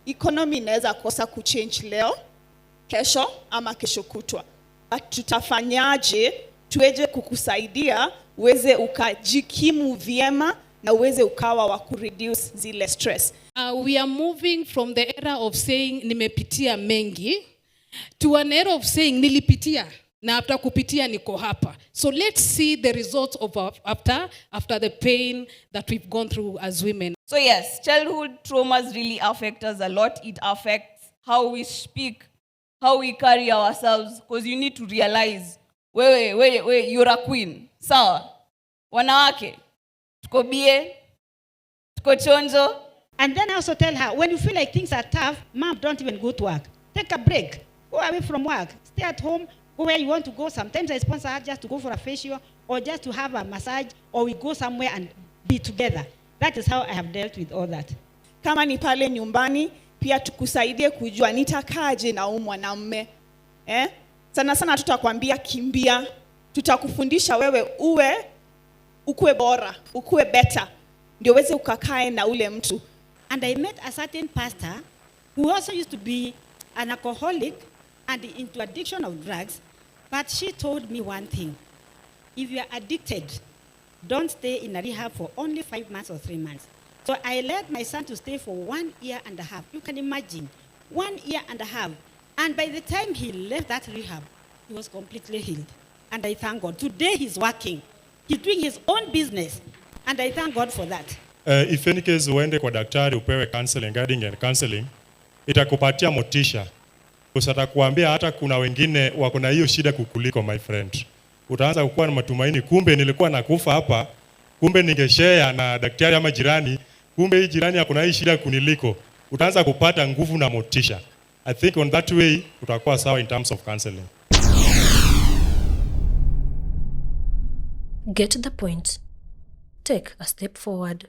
economy inaweza kosa kuchange leo, kesho ama kesho kutwa. But tutafanyaje tuweje kukusaidia uweze ukajikimu vyema na uweze ukawa wa kureduce zile stress. We are moving from the era of saying nimepitia mengi to an era of saying nilipitia na after kupitia niko hapa. So let's see the results of after the pain that we've gone through as women. So yes, childhood traumas really affect us a lot. It affects how we speak, how we carry ourselves, because you need to realize, wewe, you're a queen. Sawa. Wanawake, tuko bie, tuko chonjo. And then I also tell her, when you feel like things are tough, Mom, don't even go to work. Take a break. Go away from work. Stay at home. Go where you want to go. Sometimes I sponsor her just to go for a facial or just to have a massage, or we go somewhere and be together. That is how I have dealt with all that. Kama ni pale nyumbani, pia tukusaidie kujua nitakaje na mwanamume. Sana sana tutakwambia kimbia. Tutakufundisha wewe ukue bora, ukue better. Ndio uweze ukakae na ule mtu. And I met a certain pastor who also used to be an alcoholic and into addiction of drugs, but she told me one thing. If you are addicted, don't stay in a rehab for only 5 months or 3 months. So I led my son to stay for 1 year and a half. You can imagine, 1 year and a half. And by the time he left that rehab, he was completely healed. And I thank God. Today he's working. He's doing his own business. And I thank God for that. If any case uende kwa daktari upewe counseling, guiding and counseling, itakupatia motisha. Usatakuambia hata kuna wengine wako na hiyo shida kukuliko, my friend. Utaanza kukuwa na matumaini, kumbe nilikuwa nakufa hapa, kumbe ningeshare na daktari ama jirani, kumbe hii jirani hakuna hii shida kuniliko. Utaanza kupata nguvu na motisha. I think on that way utakuwa sawa in terms of counseling. Get the point. Take a step forward.